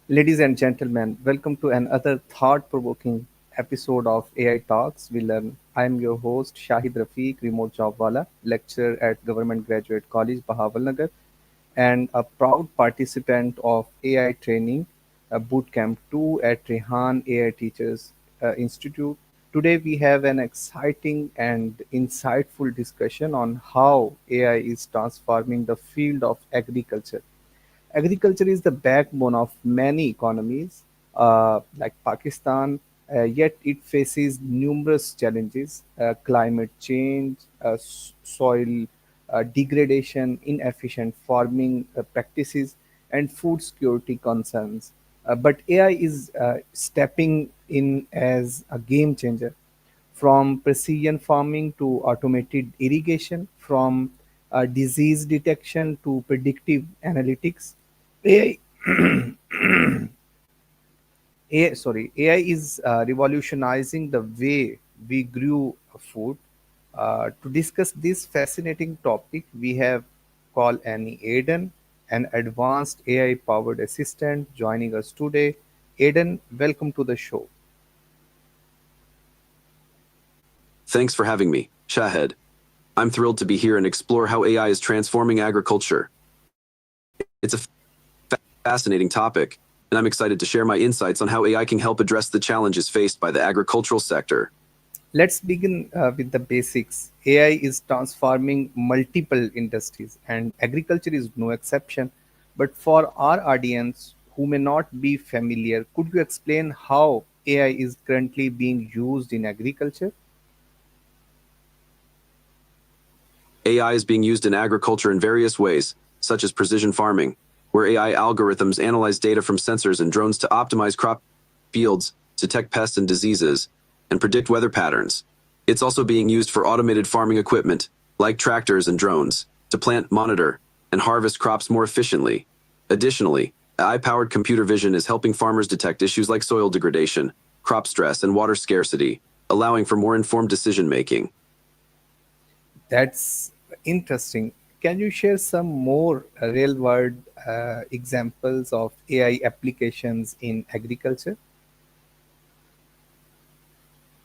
Ladies and gentlemen, welcome to another thought provoking episode of AI Talks We Learn. I am your host, Shahid Rafiq, RemotejobWala, lecturer at Government Graduate College, Bahawalnagar, and a proud participant of AI Training Bootcamp 2 at Rehan AI Teachers Institute. Today, we have an exciting and insightful discussion on how AI is transforming the field of agriculture. Agriculture is the backbone of many economies, like Pakistan, yet it faces numerous challenges: climate change, soil degradation, inefficient farming practices, and food security concerns. But AI is stepping in as a game changer, from precision farming to automated irrigation, from disease detection to predictive analytics. AI is revolutionizing the way we grew food. To discuss this fascinating topic, we have CallAnnie Aiden, an advanced AI-powered assistant, joining us today. Aiden, welcome to the show. Thanks for having me, Shahid. I'm thrilled to be here and explore how AI is transforming agriculture. It's a fascinating topic, and I'm excited to share my insights on how AI can help address the challenges faced by the agricultural sector. Let's begin with the basics. AI is transforming multiple industries, and agriculture is no exception. But for our audience who may not be familiar, could you explain how AI is currently being used in agriculture? AI is being used in agriculture in various ways, such as precision farming, where AI algorithms analyze data from sensors and drones to optimize crop yields, detect pests and diseases, and predict weather patterns. It's also being used for automated farming equipment, like tractors and drones, to plant, monitor, and harvest crops more efficiently. Additionally, AI-powered computer vision is helping farmers detect issues like soil degradation, crop stress, and water scarcity, allowing for more informed decision-making. That's interesting. Can you share some more real world examples of AI applications in agriculture?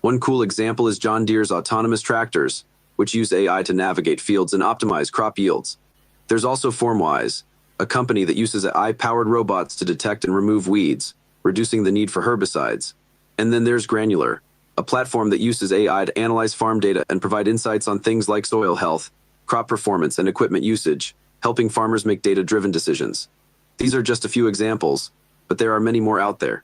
One cool example is John Deere's autonomous tractors, which use AI to navigate fields and optimize crop yields. There's also FormWise, a company that uses AI-powered robots to detect and remove weeds, reducing the need for herbicides. And then there's Granular, a platform that uses AI to analyze farm data and provide insights on things like soil health, crop performance, and equipment usage, helping farmers make data-driven decisions. These are just a few examples, but there are many more out there.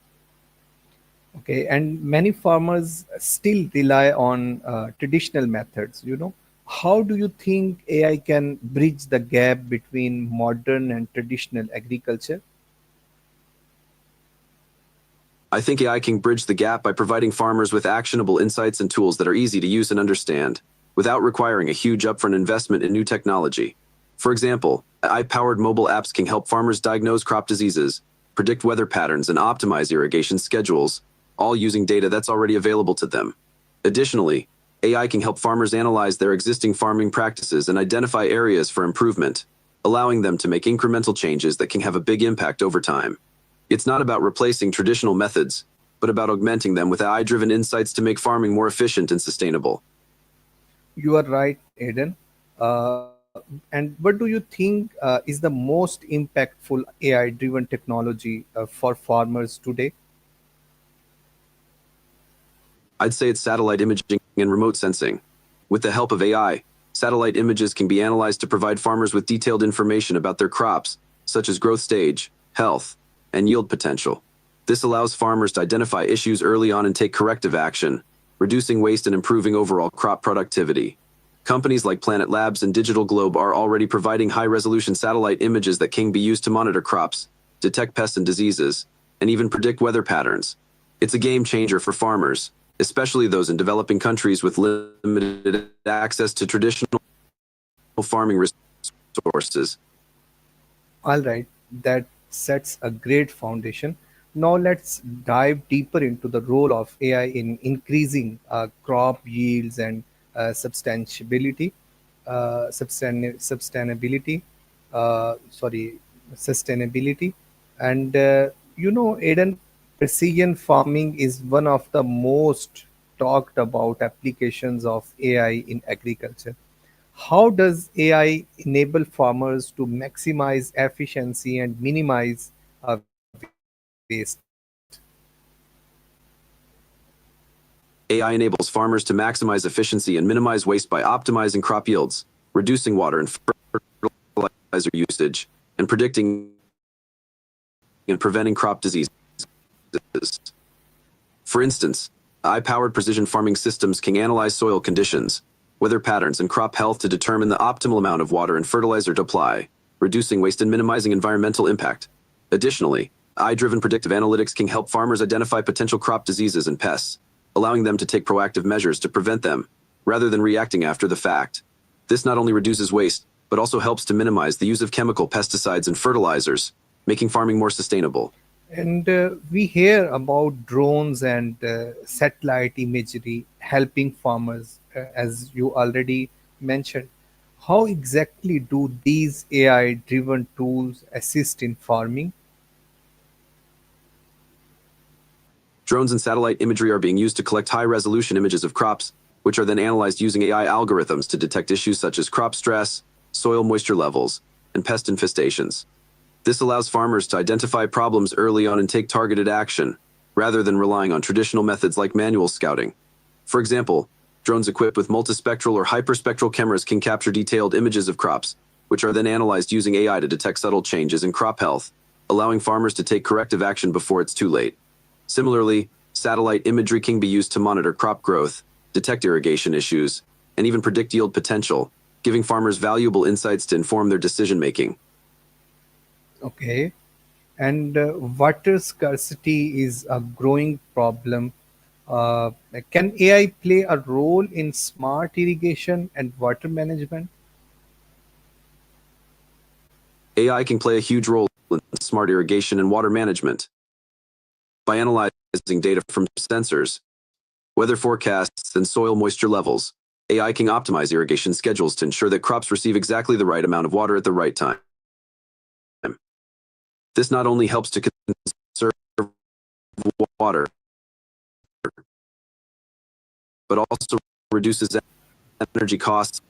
Okay, and many farmers still rely on traditional methods. How do you think AI can bridge the gap between modern and traditional agriculture? I think AI can bridge the gap by providing farmers with actionable insights and tools that are easy to use and understand, without requiring a huge upfront investment in new technology. For example, AI-powered mobile apps can help farmers diagnose crop diseases, predict weather patterns, and optimize irrigation schedules, all using data that's already available to them. Additionally, AI can help farmers analyze their existing farming practices and identify areas for improvement, allowing them to make incremental changes that can have a big impact over time. It's not about replacing traditional methods, but about augmenting them with AI-driven insights to make farming more efficient and sustainable. You are right, Aiden. And what do you think is the most impactful AI-driven technology for farmers today? I'd say it's satellite imaging and remote sensing. With the help of AI, satellite images can be analyzed to provide farmers with detailed information about their crops, such as growth stage, health, and yield potential. This allows farmers to identify issues early on and take corrective action, reducing waste and improving overall crop productivity. Companies like Planet Labs and Digital Globe are already providing high-resolution satellite images that can be used to monitor crops, detect pests and diseases, and even predict weather patterns. It's a game changer for farmers, especially those in developing countries with limited access to traditional farming resources. All right, that sets a great foundation. Now let's dive deeper into the role of AI in increasing crop yields and substantiability, sustainability, sorry, sustainability. And Aiden, precision farming is one of the most talked about applications of AI in agriculture. How does AI enable farmers to maximize efficiency and minimize waste? AI enables farmers to maximize efficiency and minimize waste by optimizing crop yields, reducing water and fertilizer usage, and predicting and preventing crop diseases. For instance, AI-powered precision farming systems can analyze soil conditions, weather patterns, and crop health to determine the optimal amount of water and fertilizer to apply, reducing waste and minimizing environmental impact. Additionally, AI-driven predictive analytics can help farmers identify potential crop diseases and pests, allowing them to take proactive measures to prevent them, rather than reacting after the fact. This not only reduces waste, but also helps to minimize the use of chemical pesticides and fertilizers, making farming more sustainable. And we hear about drones and satellite imagery helping farmers, as you already mentioned. How exactly do these AI driven tools assist in farming? Drones and satellite imagery are being used to collect high-resolution images of crops, which are then analyzed using AI algorithms to detect issues such as crop stress, soil moisture levels, and pest infestations. This allows farmers to identify problems early on and take targeted action, rather than relying on traditional methods like manual scouting. For example, drones equipped with multispectral or hyperspectral cameras can capture detailed images of crops, which are then analyzed using AI to detect subtle changes in crop health, allowing farmers to take corrective action before it's too late. Similarly, satellite imagery can be used to monitor crop growth, detect irrigation issues, and even predict yield potential, giving farmers valuable insights to inform their decision-making. Okay. And water scarcity is a growing problem. Uh, can AI play a role in smart irrigation and water management? AI can play a huge role in smart irrigation and water management. By analyzing data from sensors, weather forecasts, and soil moisture levels, AI can optimize irrigation schedules to ensure that crops receive exactly the right amount of water at the right time. This not only helps to conserve water, but also reduces energy costs.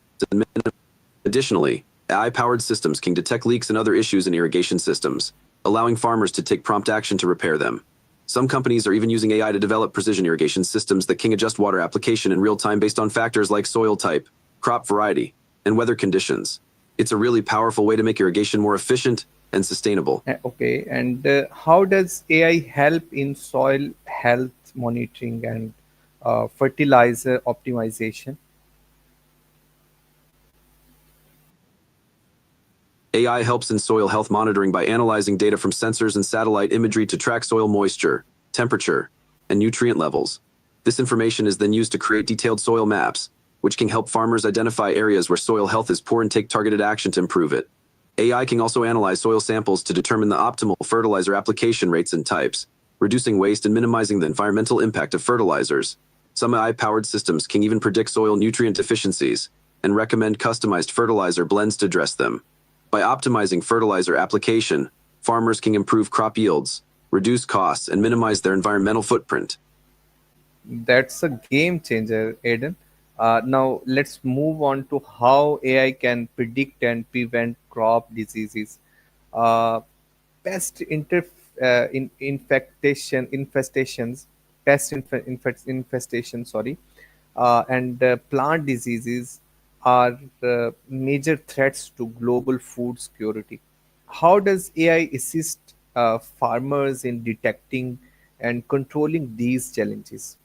Additionally, AI-powered systems can detect leaks and other issues in irrigation systems, allowing farmers to take prompt action to repair them. Some companies are even using AI to develop precision irrigation systems that can adjust water application in real time based on factors like soil type, crop variety, and weather conditions. It's a really powerful way to make irrigation more efficient and sustainable. Okay, and how does AI help in soil health monitoring and fertilizer optimization? AI helps in soil health monitoring by analyzing data from sensors and satellite imagery to track soil moisture, temperature, and nutrient levels. This information is then used to create detailed soil maps, which can help farmers identify areas where soil health is poor and take targeted action to improve it. AI can also analyze soil samples to determine the optimal fertilizer application rates and types, reducing waste and minimizing the environmental impact of fertilizers. Some AI-powered systems can even predict soil nutrient deficiencies and recommend customized fertilizer blends to address them. By optimizing fertilizer application, farmers can improve crop yields, reduce costs, and minimize their environmental footprint. That's a game changer, Aiden. Now let's move on to how AI can predict and prevent crop diseases. Uh, pest infestations, infestation, sorry, and plant diseases are major threats to global food security. How does AI assist farmers in detecting and controlling these challenges?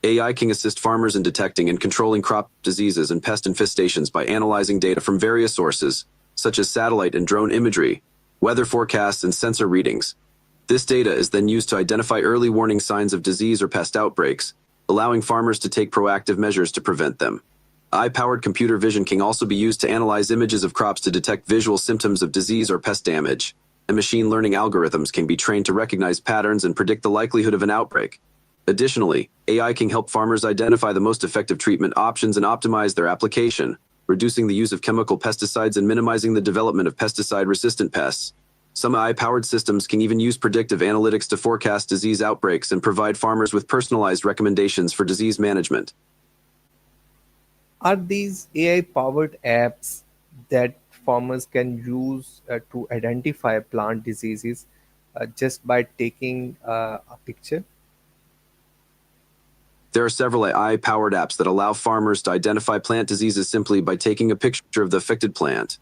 AI can assist farmers in detecting and controlling crop diseases and pest infestations by analyzing data from various sources, such as satellite and drone imagery, weather forecasts, and sensor readings. This data is then used to identify early warning signs of disease or pest outbreaks, allowing farmers to take proactive measures to prevent them. AI-powered computer vision can also be used to analyze images of crops to detect visual symptoms of disease or pest damage, and machine learning algorithms can be trained to recognize patterns and predict the likelihood of an outbreak. Additionally, AI can help farmers identify the most effective treatment options and optimize their application, reducing the use of chemical pesticides and minimizing the development of pesticide-resistant pests. Some AI-powered systems can even use predictive analytics to forecast disease outbreaks and provide farmers with personalized recommendations for disease management. Are these AI-powered apps that farmers can use to identify plant diseases just by taking a picture? There are several AI-powered apps that allow farmers to identify plant diseases simply by taking a picture of the affected plant.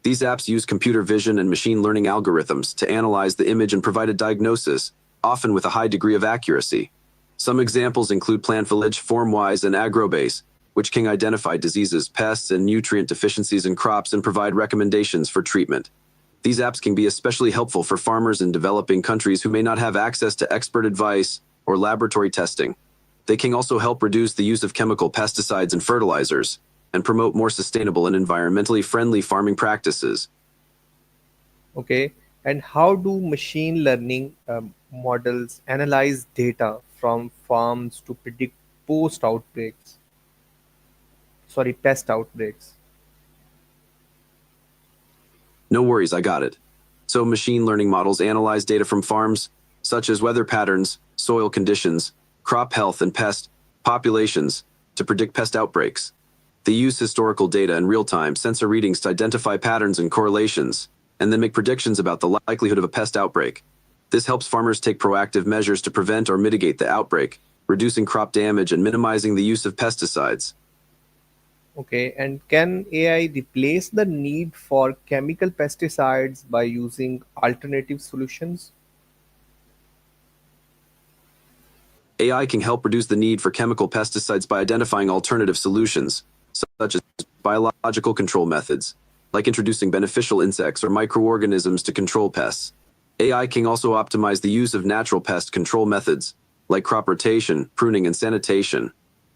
These apps use computer vision and machine learning algorithms to analyze the image and provide a diagnosis, often with a high degree of accuracy. Some examples include Plant Village, FormWise, and Agrobase, which can identify diseases, pests, and nutrient deficiencies in crops and provide recommendations for treatment. These apps can be especially helpful for farmers in developing countries who may not have access to expert advice or laboratory testing. They can also help reduce the use of chemical pesticides and fertilizers and promote more sustainable and environmentally friendly farming practices. Okay, and how do machine learning models analyze data from farms to predict post outbreaks? Sorry, pest outbreaks. No worries, I got it. So machine learning models analyze data from farms, such as weather patterns, soil conditions, crop health, and pest populations to predict pest outbreaks. They use historical data and real-time sensor readings to identify patterns and correlations, and then make predictions about the likelihood of a pest outbreak. This helps farmers take proactive measures to prevent or mitigate the outbreak, reducing crop damage and minimizing the use of pesticides. Okay, and can AI replace the need for chemical pesticides by using alternative solutions? AI can help reduce the need for chemical pesticides by identifying alternative solutions, such as biological control methods, like introducing beneficial insects or microorganisms to control pests. AI can also optimize the use of natural pest control methods, like crop rotation, pruning, and sanitation.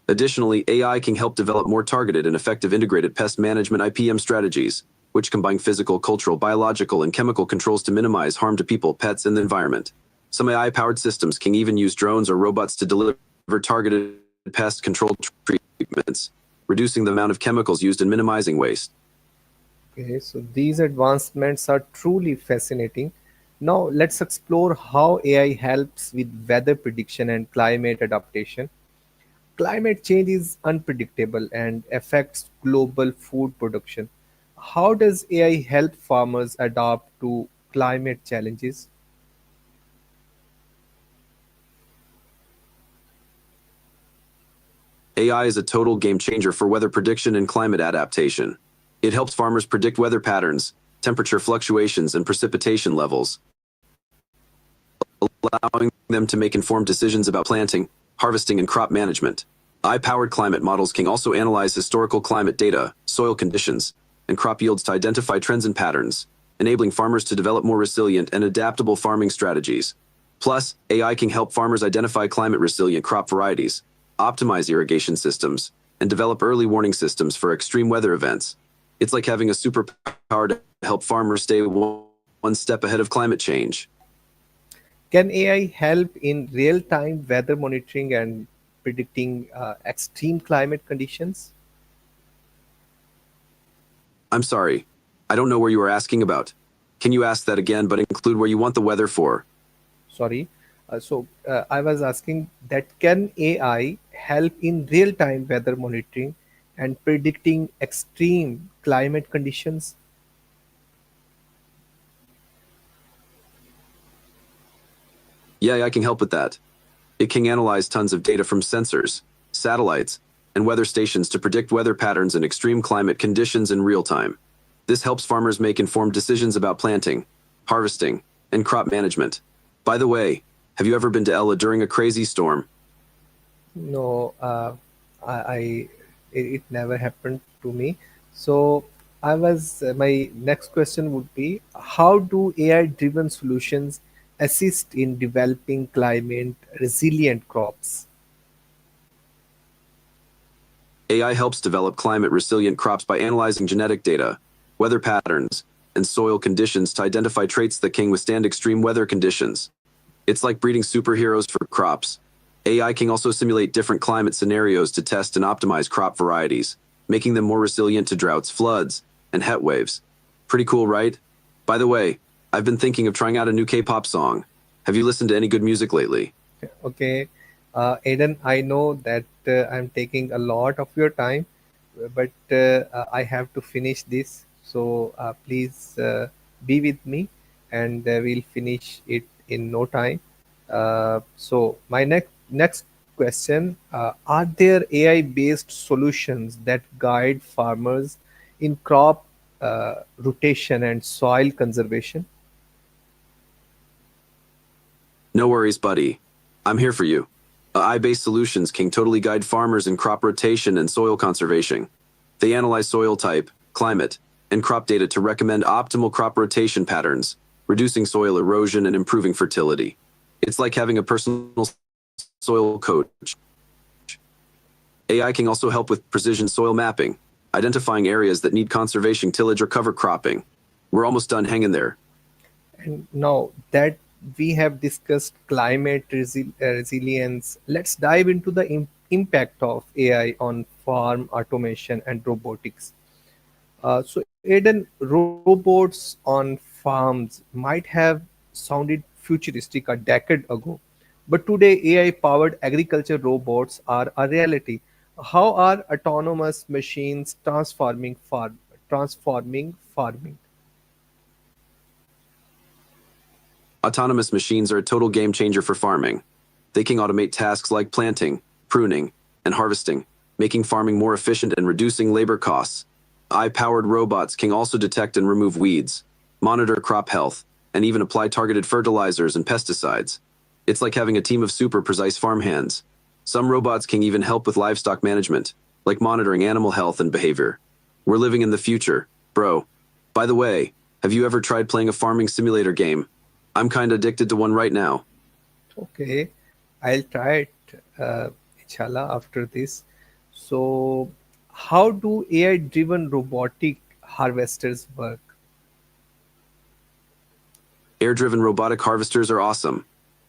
Additionally, AI can help develop more targeted and effective integrated pest management (IPM) strategies, which combine physical, cultural, biological, and chemical controls to minimize harm to people, pets, and the environment. Some AI-powered systems can even use drones or robots to deliver targeted pest control treatments, reducing the amount of chemicals used and minimizing waste. Okay, so these advancements are truly fascinating. Now, let's explore how AI helps with weather prediction and climate adaptation. Climate change is unpredictable and affects global food production. How does AI help farmers adapt to climate challenges? AI is a total game changer for weather prediction and climate adaptation. It helps farmers predict weather patterns, temperature fluctuations, and precipitation levels, allowing them to make informed decisions about planting, harvesting, and crop management. AI-powered climate models can also analyze historical climate data, soil conditions, and crop yields to identify trends and patterns, enabling farmers to develop more resilient and adaptable farming strategies. Plus, AI can help farmers identify climate-resilient crop varieties, optimize irrigation systems, and develop early warning systems for extreme weather events. It's like having a superpower to help farmers stay one step ahead of climate change. Can AI help in real time weather monitoring and predicting extreme climate conditions? I'm sorry, I don't know where you are asking about. Can you ask that again, but include where you want the weather for? Sorry. So I was asking that can AI help in real time weather monitoring and predicting extreme climate conditions? Yeah, I can help with that. It can analyze tons of data from sensors, satellites, and weather stations to predict weather patterns and extreme climate conditions in real time. This helps farmers make informed decisions about planting, harvesting, and crop management. By the way, have you ever been to Ella during a crazy storm? No, I it never happened to me. So my next question would be, how do AI driven solutions assist in developing climate resilient crops? AI helps develop climate resilient crops by analyzing genetic data, weather patterns, and soil conditions to identify traits that can withstand extreme weather conditions. It's like breeding superheroes for crops. AI can also simulate different climate scenarios to test and optimize crop varieties, making them more resilient to droughts, floods, and heat waves. Pretty cool, right? By the way, I've been thinking of trying out a new K-pop song. Have you listened to any good music lately? Okay, Aiden, I know that I'm taking a lot of your time, but I have to finish this. So please be with me, and we'll finish it in no time. So my next question: are there AI-based solutions that guide farmers in crop rotation and soil conservation? No worries, buddy. I'm here for you. AI-based solutions can totally guide farmers in crop rotation and soil conservation. They analyze soil type, climate, and crop data to recommend optimal crop rotation patterns, reducing soil erosion and improving fertility. It's like having a personal soil coach. AI can also help with precision soil mapping, identifying areas that need conservation tillage or cover cropping. We're almost done. Hang in there. And now that we have discussed climate resilience, let's dive into the impact of AI on farm automation and robotics. So, Eden, robots on farms might have sounded futuristic a decade ago, but today AI-powered agriculture robots are a reality. How are autonomous machines transforming farming? Autonomous machines are a total game changer for farming. They can automate tasks like planting, pruning, and harvesting, making farming more efficient and reducing labor costs. AI-powered robots can also detect and remove weeds, monitor crop health, and even apply targeted fertilizers and pesticides. It's like having a team of super precise farm hands. Some robots can even help with livestock management, like monitoring animal health and behavior. We're living in the future, bro. By the way, have you ever tried playing a farming simulator game? I'm kinda addicted to one right now. Okay, I'll try it, inshallah, after this. So, how do AI-driven robotic harvesters work? Air-driven robotic harvesters are awesome.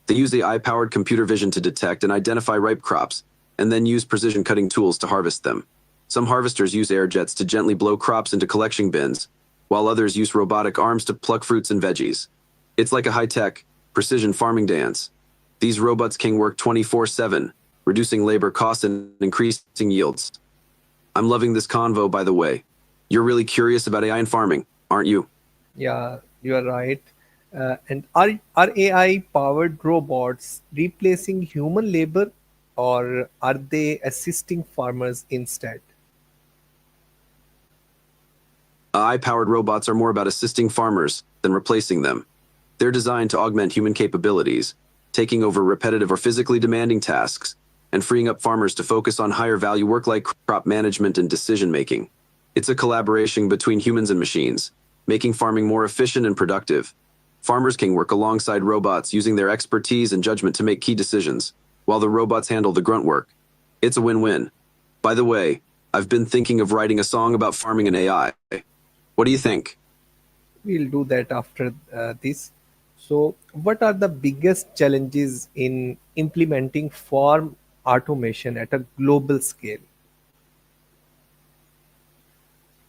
They use AI-powered computer vision to detect and identify ripe crops, and then use precision cutting tools to harvest them. Some harvesters use air jets to gently blow crops into collection bins, while others use robotic arms to pluck fruits and veggies. It's like a high-tech, precision farming dance. These robots can work 24/7, reducing labor costs and increasing yields. I'm loving this convo, by the way. You're really curious about AI in farming, aren't you? Yeah, you are right. And are AI-powered robots replacing human labor, or are they assisting farmers instead? AI-powered robots are more about assisting farmers than replacing them. They're designed to augment human capabilities, taking over repetitive or physically demanding tasks, and freeing up farmers to focus on higher value work like crop management and decision making. It's a collaboration between humans and machines, making farming more efficient and productive. Farmers can work alongside robots using their expertise and judgment to make key decisions, while the robots handle the grunt work. It's a win-win. By the way, I've been thinking of writing a song about farming and AI. What do you think? We'll do that after this. So, what are the biggest challenges in implementing farm automation at a global scale?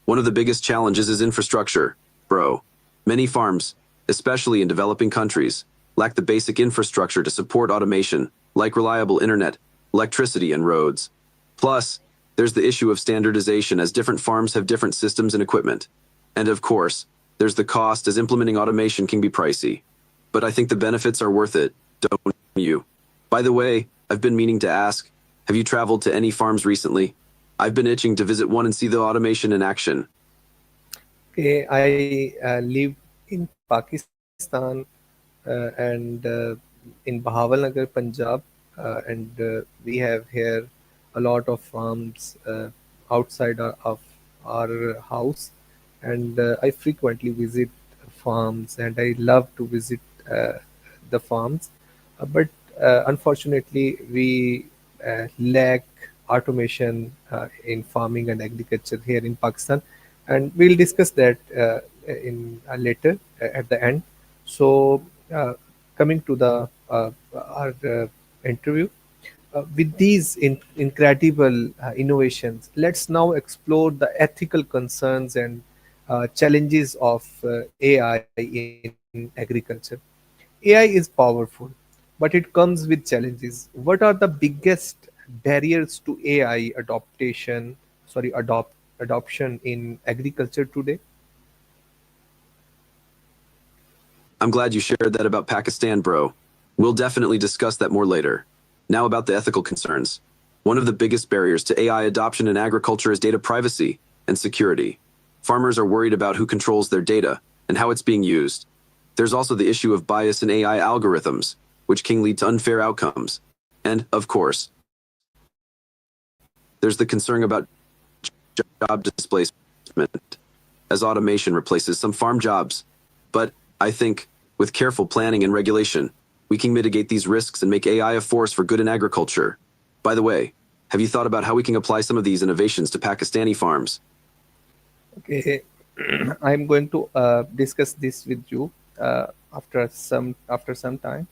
One of the biggest challenges is infrastructure, bro. Many farms, especially in developing countries, lack the basic infrastructure to support automation, like reliable internet, electricity, and roads. Plus, there's the issue of standardization as different farms have different systems and equipment. And of course, there's the cost as implementing automation can be pricey. But I think the benefits are worth it, don't you? By the way, I've been meaning to ask, have you traveled to any farms recently? I've been itching to visit one and see the automation in action. Okay, I live in Pakistan and in Bahawalnagar, Punjab, and we have here a lot of farms outside of our house, and I frequently visit farms, and I love to visit the farms, but unfortunately, we lack automation in farming and agriculture here in Pakistan, and we'll discuss that in later at the end. So, coming to the our interview, with these incredible innovations, let's now explore the ethical concerns and challenges of AI in farming. agriculture. AI is powerful, but it comes with challenges. What are the biggest barriers to AI adoption in agriculture today? I'm glad you shared that about Pakistan, bro. We'll definitely discuss that more later. Now about the ethical concerns. One of the biggest barriers to AI adoption in agriculture is data privacy and security. Farmers are worried about who controls their data and how it's being used. There's also the issue of bias in AI algorithms, which can lead to unfair outcomes. And, of course, there's the concern about job displacement, as automation replaces some farm jobs. But I think, with careful planning and regulation, we can mitigate these risks and make AI a force for good in agriculture. By the way, have you thought about how we can apply some of these innovations to Pakistani farms? Okay, I'm going to discuss this with you after some time.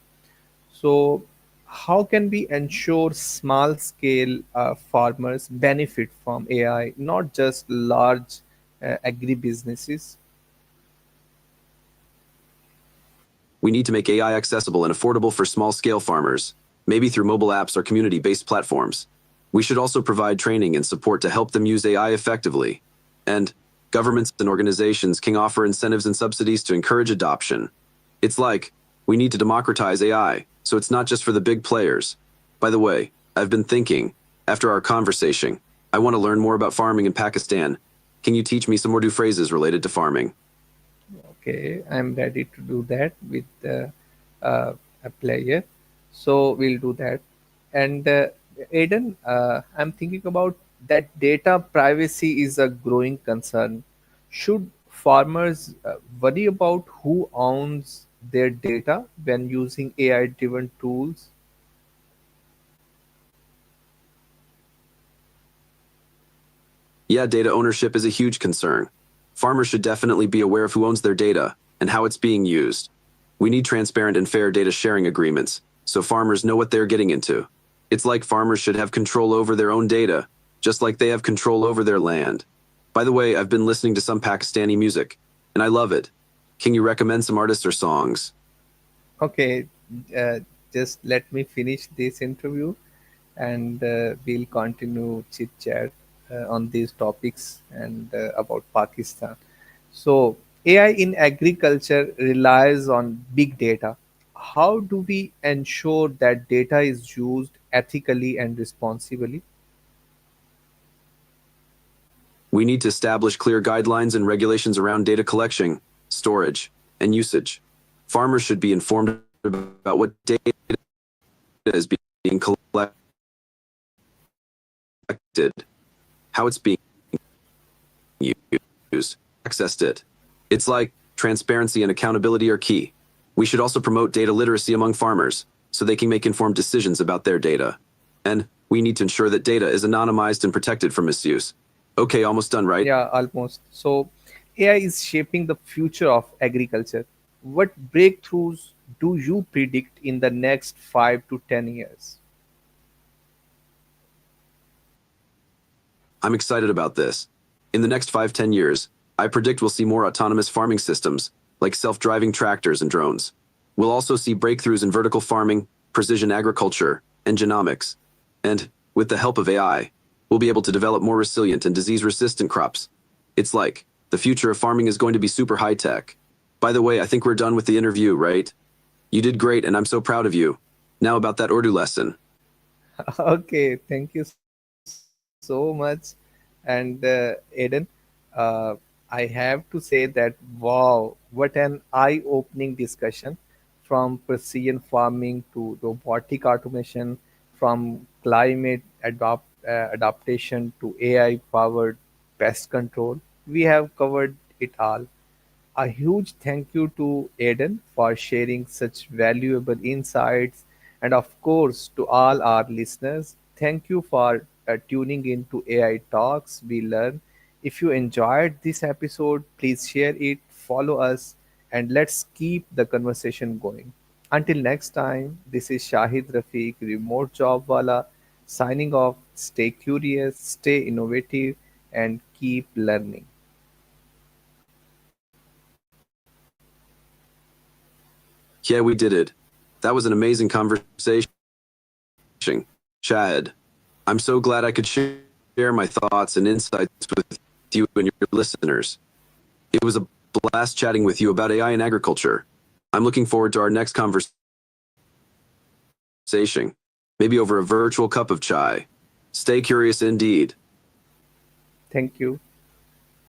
So, how can we ensure small scale farmers benefit from AI, not just large agribusinesses? We need to make AI accessible and affordable for small scale farmers, maybe through mobile apps or community based platforms. We should also provide training and support to help them use AI effectively. And governments and organizations can offer incentives and subsidies to encourage adoption. It's like, we need to democratize AI, so it's not just for the big players. By the way, I've been thinking, after our conversation, I want to learn more about farming in Pakistan. Can you teach me some Urdu phrases related to farming? Okay, I'm ready to do that with a player. So we'll do that. And Aiden, I'm thinking about that data privacy is a growing concern. Should farmers worry about who owns their data when using AI-driven tools? Yeah, data ownership is a huge concern. Farmers should definitely be aware of who owns their data and how it's being used. We need transparent and fair data sharing agreements so farmers know what they're getting into. It's like farmers should have control over their own data, just like they have control over their land. By the way, I've been listening to some Pakistani music, and I love it. Can you recommend some artists or songs? Okay, uh, just let me finish this interview and we'll continue chit chat on these topics and about Pakistan. So, AI in agriculture relies on big data. How do we ensure that data is used ethically and responsibly? We need to establish clear guidelines and regulations around data collection, storage, and usage. Farmers should be informed about what data is being collected, how it's being used, accessed it. It's like transparency and accountability are key. We should also promote data literacy among farmers so they can make informed decisions about their data. And we need to ensure that data is anonymized and protected from misuse. Okay, almost done, right? Yeah, almost. So, AI is shaping the future of agriculture. What breakthroughs do you predict in the next 5 to 10 years? I'm excited about this. In the next 5-10 years, I predict we'll see more autonomous farming systems, like self-driving tractors and drones. We'll also see breakthroughs in vertical farming, precision agriculture, and genomics. And, with the help of AI, we'll be able to develop more resilient and disease-resistant crops. It's like, the future of farming is going to be super high-tech. By the way, I think we're done with the interview, right? You did great, and I'm so proud of you. Now about that Urdu lesson. Okay, thank you so much. And Aiden, uh, I have to say that wow, what an eye-opening discussion from precision farming to robotic automation, from adaptation to AI-powered pest control. We have covered it all. A huge thank you to Aidan for sharing such valuable insights, and of course, to all our listeners, thank you for tuning in to AI Talks We Learn. If you enjoyed this episode, please share it, follow us, and let's keep the conversation going. Until next time, this is Shahid Rafiq, Remote Job Wala, signing off. Stay curious, stay innovative, and keep learning. Yeah, we did it. That was an amazing conversation. Shahid, I'm so glad I could share my thoughts and insights with you and your listeners. It was a blast chatting with you about AI in agriculture. I'm looking forward to our next conversation, maybe over a virtual cup of chai. Stay curious indeed. Thank you.